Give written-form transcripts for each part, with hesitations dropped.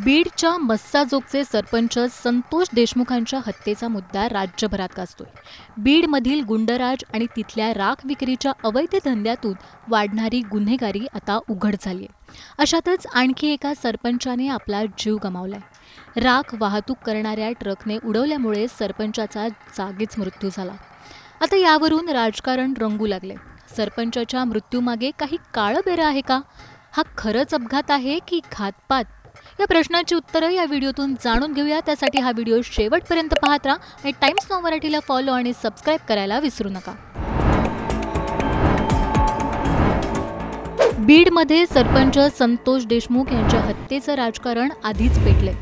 बीडच्या मस्साजोगचे सरपंच संतोष देशमुखांच्या हत्येचा मुद्दा राज्यभरात गाजतोय। बीडमधील गुंडराज आणि तिथल्या राख विक्रीच्या अवैध धंद्यातून वाढणारी गुन्हेगारी आता उघड झाली आहे। अशातच आणखी एका सरपंचाने आपला जीव गमावलाय। राख वाहतूक करणाऱ्या ट्रकने उडवल्यामुळे सरपंचाचा जागीच मृत्यू झाला। आता यावरून राजकारण रंगू लागले। सरपंचाच्या मृत्यूमागे काही काळबेरं आहे का? हा खरंच अपघात आहे की घातपात? या प्रश्नाची उत्तरं या व्हिडिओतून जाणून घेऊया। त्यासाठी हा व्हिडिओ शेवटपर्यंत पाहत राहा आणि टाइम्स नाऊ मराठीला फॉलो आणि सबस्क्राइब करायला विसरू नका। बीडमध्ये सरपंच संतोष देशमुख यांच्या हत्येचं राजकारण आधीच पेटले।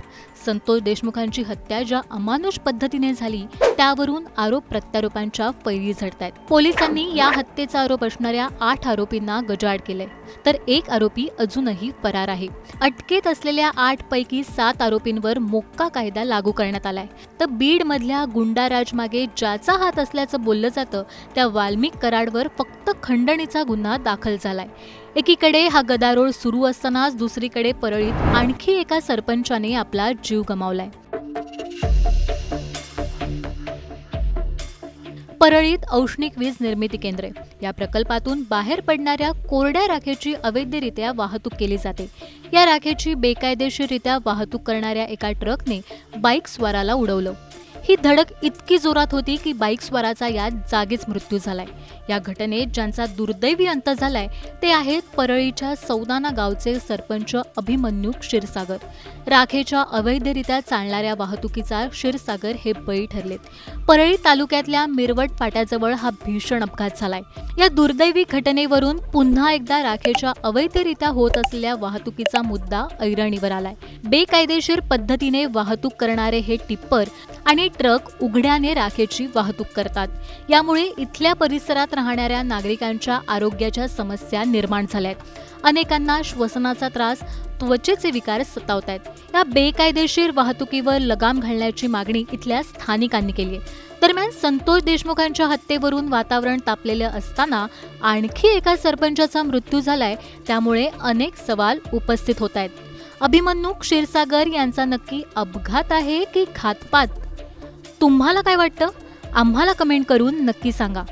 संतोष देशमुखांची हत्या ज्या अमानुष पद्धतीने झाली त्यावरून आरोप प्रत्यारोपांच्या फैरी झडतायत। पोलिसांनी या हत्येचा आरोप असणाऱ्या 8 आरोपींना गजाआड केले, तर एक आरोपी अजूनही फरार आहे। अटकेत असलेल्या 8 पैकी 7 आरोपींवर मोक्का कायदा लागू करण्यात आलाय। तर बीडमधल्या गुंडाराज मागे ज्याचा हात असल्याचं बोललं जातं त्या वाल्मिक कराडवर फक्त खंडणीचा गुन्हा दाखल झालाय। एकीकडे हा गदारोळ सुरू असतानाच दुसरीकडे परळीत आणखी एका सरपंचाने आपला जीव गमावलाय। परळीत औष्णिक वीज निर्मिती केंद्रे या प्रकल्पातून बाहेर पडणाऱ्या कोरड्या राखेची अवैधरित्या वाहतूक केली जाते। या राखेची बेकायदेशीररित्या वाहतूक करणाऱ्या एका ट्रकने बाईक स्वाराला उडवलं। ही धडक इतकी जोरात होती की बाईक स्वाराचा यात जागीच मृत्यू झालाय। या घटनेत ज्यांचा दुर्दैवी अंत झालाय ते आहेत परळीच्या सौदाना गावचे सरपंच अभिमन्यू क्षीरसागर। राखेच्या अवैधरित्या चालणाऱ्या वाहतुकीचा क्षीरसागर हे बळी ठरलेत। परळी तालुक्यातल्या मिरवट फाट्याजवळ हा भीषण अपघात झालाय। या दुर्दैवी घटनेवरून पुन्हा एकदा राखेच्या अवैधरित्या होत असलेल्या वाहतुकीचा मुद्दा ऐरणीवर आलाय। बेकायदेशीर पद्धतीने वाहतूक करणारे हे टिप्पर आणि ट्रक उघड्याने राखेची वाहतूक करतात। यामुळे इथल्या परिसरात राहणाऱ्या नागरिकांच्या आरोग्याच्या समस्या निर्माण झाल्यात। अनेकांना श्वसनाचा त्रास, त्वचेचे विकार सतावतायत। या बेकायदेशीर वाहतुकीवर लगाम घालण्याची मागणी इथल्या स्थानिकांनी केली आहे। दरम्यान संतोष देशमुखांच्या हत्येवरून वातावरण तापलेलं असताना आणखी एका सरपंचाचा मृत्यू झालाय, त्यामुळे अनेक सवाल उपस्थित होत आहेत। अभिमन्यू क्षीरसागर यांचा नक्की अपघात आहे की घातपात? तुम्हाला काय वाटतं? आम्हाला कमेंट करून नक्की सांगा।